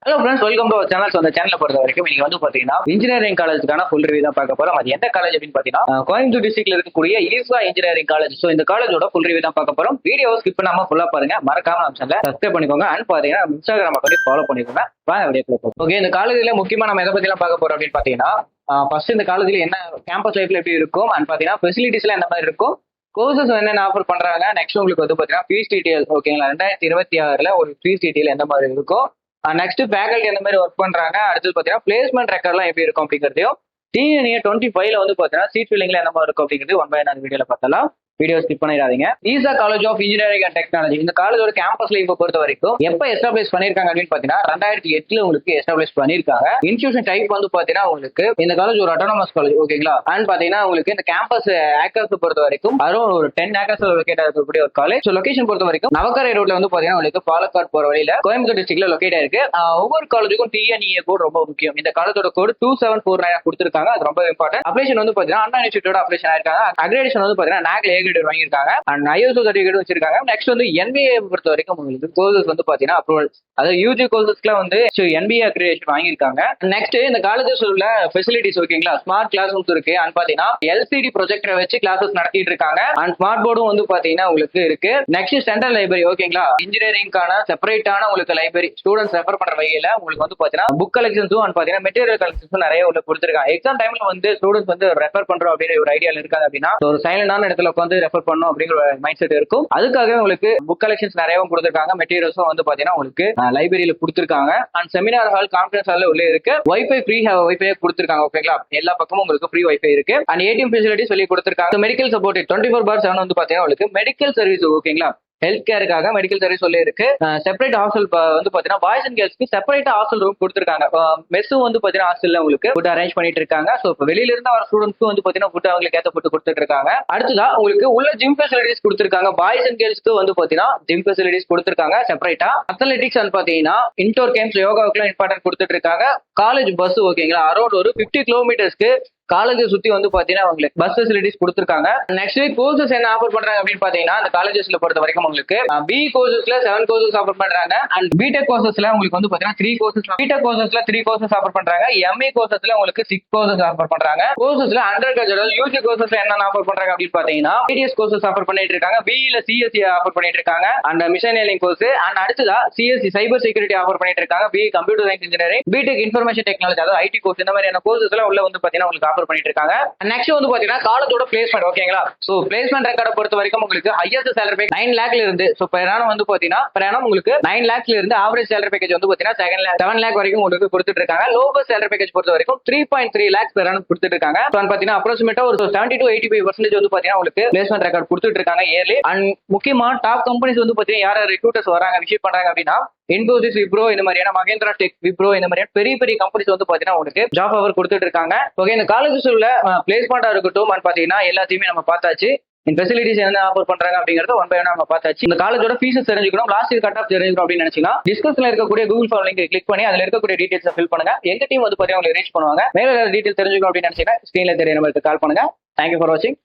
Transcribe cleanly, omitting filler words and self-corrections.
Hello friends, welcome to our channel. அந்த சேனலை பொறுத்த வரைக்கும் நீங்க வந்து பாத்தீங்கன்னா இன்ஜினியரிங் காலேஜுக்கான ஃபுல் ரிவ்யூ தான் பார்க்க போறோம். அது எந்த காலேஜ் அப்படின்னு பாத்தீங்கன்னா கோயம்புத்தூர் டிஸ்ட்ரிக்ட்ல இருக்கக்கூடிய ஈஸ்வா இன்ஜினியரிங் காலேஜ். ஸோ இந்த காலேஜோட ஃபுல் ரிவ்யூ தான் பார்க்க போறோம். வீடியோ ஸ்கிப் பண்ணாம ஃபுல்லா பாருங்க. மறக்காம நம்ம சேனலை சப்ஸ்கிரைப் பண்ணிக்கோங்க. அண்ட் பாத்தீங்கன்னா இன்ஸ்டாகிராம் அக்கௌண்ட் ஃபாலோ பண்ணிக்கோங்க. ஓகே, இந்த காலேஜ்ல முக்கியமா நம்ம எதை பத்தி எல்லாம் பார்க்க போறோம் அப்படின்னு பாத்தீங்கன்னா ஃபர்ஸ்ட் இந்த காலேஜ்ல என்ன கேம்பஸ் லைஃப்ல எப்படி இருக்கும் அண்ட் பாத்தீங்கன்னா ஃபெசிலிட்டிஸ்ல என்ன மாதிரி இருக்கும், கோர்சஸ் என்னென்ன ஆஃபர் பண்றாங்க. நெக்ஸ்ட் உங்களுக்கு வந்து பாத்தீங்கன்னா ஃபீஸ் டீடைல். ஓகேங்களா, 2026 ஒரு ஃபீஸ் டீடைல் எந்த மாதிரி இருக்கும், நெக்ஸ்ட் ஃபேக்கல்டி எந்த மாதிரி ஒர்க் பண்றாங்க, அடுத்தது பாத்தீங்கன்னா பிளேஸ்மெண்ட் ரெக்கார்ட்லாம் எப்படி இருக்கும் அப்படிங்கிறதையும், டிஎன்ஏ 25 வந்து பாத்தீங்கன்னா சீட் ஃபில்லிங்ல எந்த மாதிரி இருக்கும் அப்படிங்கிறது ஒன் பை ஒன் வீடியோல பார்த்தலாம். வீடியோ ஸ்கிப் பண்ணிடாதீங்க. Easa college of engineering and technology இந்த காலேஜோட கேம்பஸ் லைஃப் பொறுத்த வரைக்கும் எப்ப எஸ்டாப்ளிஷ் பண்ணிருக்காங்க அப்படின்னு பாத்தீங்கன்னா 2008 உங்களுக்கு எஸ்டாப்ளிஷ் பண்ணிருக்காங்க. இன்ஸ்டியூஷன் டைப் வந்து பாத்தீங்கன்னா உங்களுக்கு இந்த காலேஜ் ஒரு அட்டானமஸ் காலேஜ். ஓகேங்களா, அண்ட் பாத்தீங்கன்னா உங்களுக்கு இந்த கேம்பஸ் ஏக்கர்ஸ் பொறுத்த வரைக்கும் அரௌண்ட் ஒரு 10 ஏக்கர்ஸ் லொகேட் இருக்கக்கூடிய ஒரு காலேஜ். லொகேஷன் பொறுத்த வரைக்கும் நவக்கரை ரோட்ல வந்து பாத்தீங்கன்னா உங்களுக்கு பாலக்காடு போற வழியில கோயம்புத்தூர் டிஸ்ட்ரிக்ட்ல லொகேட் ஆயிருக்கு. ஒவ்வொரு காலேஜுக்கும் டிஎன்இஏ கோட் ரொம்ப முக்கியம். இந்த காலேஜோட கோட் 2749 கொடுத்திருக்காங்க. அது ரொம்ப இம்பார்ட்டன்ட். அப்ளிகேஷன் வந்து பாத்தீங்கன்னா அண்ணா இன்ஸ்டியூட்டோட அப்ளிகேஷன் ஆயிருக்காங்க. அக்ரெடிஷன் வந்து பாத்தீங்கன்னா நாக்ல ஏ கிரேட் வாங்கியிருக்காங்க. அண்ட் ஐஎஸ்ஓ சர்டிஃபிகேட் வச்சிருக்காங்க. நெக்ஸ்ட் வந்து என்பிஏ பொறுத்த வரைக்கும் உங்களுக்கு கோர்சஸ் வந்து பாத்தீங்கன்னா அப்ரூவல், அதாவது யூஜி கோர்சஸ்ல வந்து என்பிஏ அக்ரிடேஷன் வாங்கியிருக்காங்க. நெக்ஸ்ட் இந்த காலேஜஸ் உள்ள ஃபெசிலிட்டிஸ் ஓகேங்களா, ஸ்மார்ட் கிளாஸ் ரூம்ஸ் இருக்கு. அண்ட் பாத்தீங்கன்னா எல்சிடி ப்ரொஜெக்டரை வச்சு கிளாஸஸ் நடத்திட்டு இருக்காங்க. அண்ட் ஸ்மார்ட் போர்டும் வந்து பாத்தீங்கன்னா உங்களுக்கு இருக்கு. Next central library. ஓகேங்களா, இன்ஜினியரிங்கான செப்பரேட்டான உங்களுக்கு லைப்ரரி ஸ்டூடெண்ட்ஸ் ரெஃபர் பண்ற வகையில உங்களுக்கு வந்து பாத்தீங்கன்னா புக் கலெக்ஷன்ஸும் அண்ட் பாத்தீங்கன்னா மெட்டீரியல் கலெக்ஷன்ஸும் நிறைய உள்ள கொடுத்துருக்காங்க. எக்ஸாம் டைம்ல வந்து ஸ்டூடெண்ட்ஸ் வந்து ரெஃபர் பண்றோம் அப்படின்னு ஒரு ஐடியா இருக்காது அப்படின்னா ஒரு சைலண்டான இடத்துல உட்காந்து ரெஃபர் பண்ணும் அப்படிங்கிற மைண்ட் செட் இருக்கும். அதுக்காக உங்களுக்கு புக் கலெக்ஷன்ஸ் நிறையவும் கொடுத்திருக்காங்க. மெட்டீரியல்ஸும் வந்து பாத்தீங்கன்னா உங்களுக்கு லைப்ரரியில கொடுத்திருக்காங்க. And seminar hall, conference hall உள்ள இருக்கு. வைஃபை ஃப்ரீ வைஃபை கொடுத்திருக்காங்க. ஓகேங்களா, எல்லா பக்கமும் உங்களுக்கு ஃப்ரீ வைஃபை இருக்கு. அண்ட் ஏடிஎம் ஃபெசிலிட்டிஸ் சொல்லி கொடுத்திருக்காங்க. மெடிக்கல் சப்போர்ட் 24/7 வந்து பாத்தீங்கன்னா உங்களுக்கு மெடிக்கல் சர்வீஸ். ஓகேங்களா, ஹெல்த் கேருக்காக மெடிக்கல் சர்வீஸ் சொல்லி இருக்கு. செப்பரேட் ஹாஸ்டல் வந்து பாத்தீங்கன்னா பாய்ஸ் அண்ட் கேர்ள்ஸ்க்கு செப்பரேட்டா ஹாஸ்டல் ரூம் கொடுத்திருக்காங்க. மெஸ்ஸும் வந்து பாத்தீங்கன்னா ஹாஸ்டல்ல உங்களுக்கு ஃபுட் அரேஞ்ச் பண்ணிட்டு இருக்காங்க. சோ இப்போ வெளியில இருந்து வர ஸ்டூடெண்ட்ஸ்க்கு வந்து பாத்தீங்கன்னா ஃபுட் அவங்களுக்கு ஏத்த ஃபுட் கொடுத்துட்டு இருக்காங்க. அடுத்ததா உங்களுக்கு உள்ள ஜிம் ஃபெசிலிட்டிஸ் கொடுத்திருக்காங்க. பாய்ஸ் அண்ட் கேர்ள்ஸ்க்கு வந்து பாத்தீங்கன்னா ஜிம் ஃபெசிலிட்டிஸ் கொடுத்திருக்காங்க செப்பரேட்டா. அத்லெட்டிக்ஸ் அண்ட் பாத்தீங்கன்னா இன்டோர் கேம்ஸ், யோகாவுக்குலாம் இம்பார்ட்டன்ட் கொடுத்துட்டு இருக்காங்க. காலேஜ் பஸ் ஓகேங்களா, அரௌண்ட் ஒரு 50 கிலோமீட்டர்ஸ்க்கு காலேஜ் சுத்தி வந்து பாத்தீங்கன்னா உங்களுக்கு பஸ் ஃபெசிலிட்டிஸ் கொடுத்திருக்காங்க. நெக்ஸ்ட் கோர்சஸ் என்ன ஆஃபர் பண்றாங்க அப்படின்னு பாத்தீங்கன்னா இந்த காலேஜஸ்ல பொறுத்த வரைக்கும் உங்களுக்கு பி கோர்சஸ்ல 7 கோர்சஸ் ஆஃபர் பண்றாங்க. அண்ட் பிடெக் கோர்சஸ்ல உங்களுக்கு வந்து பாத்தீங்கன்னா 3 கோர்சஸ், பிடெக் கோர்சஸ்ல 3 கோர்சஸ் ஆஃபர் பண்றாங்க. எம்ஏ கோர்சஸ்ல உங்களுக்கு 6 கோர்சஸ் ஆஃபர் பண்றாங்க. கோர்சஸ்ல அண்டர் கிராஜுவேட் யூஜி கோர்சஸ்ல என்ன ஆஃபர் பண்றாங்க அப்படின்னு பாத்தீங்கன்னா ஏடிஎஸ் கோர்சஸ் ஆஃபர் பண்ணிட்டு இருக்காங்க. பிஇல சிஎஸ்சி ஆஃபர் பண்ணிட்டு இருக்காங்க. And machine learning course. And அடுத்ததா சிஎஸ்சி சைபர் செக்யூரிட்டி ஆஃபர் பண்ணிட்டு இருக்காங்க. B computer science engineering, BTech information technology, அதாவது ஐடி கோர்ஸ். இந்த மாதிரியான கோர்சஸ் எல்லாம் உள்ள வந்து பாத்தீங்கன்னா உங்களுக்கு ஆஃபர் பண்ணிட்டு இருக்காங்க. நெக்ஸ்ட் வந்து பாத்தீங்கன்னா காலேஜோட பிளேஸ்மெண்ட். ஓகேங்களா, சோ பிளேஸ்மெண்ட் ரெக்கார்டை பொறுத்த வரைக்கும் உங்களுக்கு ஹையஸ்ட் சேலரி பேக் 9 லேக்ல இருந்து, சோ பெர் ஆனம் வந்து பாத்தீங்கன்னா பெர் ஆனம் உங்களுக்கு 9 லேக்ஸ்ல இருந்து ஆவரேஜ் சேலரி பேக்கேஜ் வந்து பாத்தீங்கன்னா 7 லேக் வரைக்கும் உங்களுக்கு கொடுத்துட்டு இருக்காங்க. லோவஸ்ட் சேலரி பேக்கேஜ் பொறுத்த வரைக்கும் 3.3 லேக்ஸ் பெர் ஆனம் கொடுத்துட்டு இருக்காங்க. பாத்தீங்கன்னா அப்ராக்சிமேட்டா ஒரு 70 to 85% வந்து பாத்தீங்கன்னா உங்களுக்கு பிளேஸ்மெண்ட் ரெக்கார்ட் கொடுத்துட்டு இருக்காங்க இயர்லி. அண்ட் முக்கியமா டாப் கம்பெனிஸ் வந்து பாத்தீங்கன்னா யார ரெக்ரூட்டர்ஸ் வராங்க விசிட் பண்றாங்க அப்படின்னா இன்போசிஸ், விப்ரோ, இந்த மாதிரியான மகேந்திரா டெக், விப்ரோ, இந்த மாதிரியான பெரிய பெரிய கம்பெனிஸ் வந்து பாத்தீங்கன்னா உங்களுக்கு ஜாப் ஆஃபர் கொடுத்துட்டு இருக்காங்க. ஓகே, இந்த காலேஜஸ் உள்ள பிளேஸ்மெண்டா இருக்கட்டும் பாத்தீங்கன்னா எல்லாத்தையுமே நம்ம பார்த்தாச்சு. இந்த ஃபெசிலிட்டிஸ் என்ன ஆஃபர் பண்றாங்க அப்படிங்கறது ஒன் பை ஒன் நம்ம பார்த்தாச்சு. இந்த காலேஜோட ஃபீஸ் தெரிஞ்சுக்கணும், லாஸ்ட் இயர் கட் ஆஃப் தெரிஞ்சுக்கணும் அப்படின்னு நினைச்சீங்கன்னா டிஸ்கிரிப்ஷன்ல இருக்கக்கூடிய கூகுள் ஃபார்ம் லிங்க் கிளிக் பண்ணி அதுல இருக்கக்கூடிய டீடைல்ஸ் ஃபில் பண்ணுங்க. எங்க டீம் வந்து பாத்தீங்கன்னா உங்களுக்கு ரீச் பண்ணுவாங்க. மேல டீடைல் தெரிஞ்சுக்கணும் அப்படின்னு நினைச்சீங்கன்னா ஸ்கிரீன்ல தெரிய நம்பருக்கு கால் பண்ணுங்க. தேங்க்யூ ஃபார் வாட்சிங்.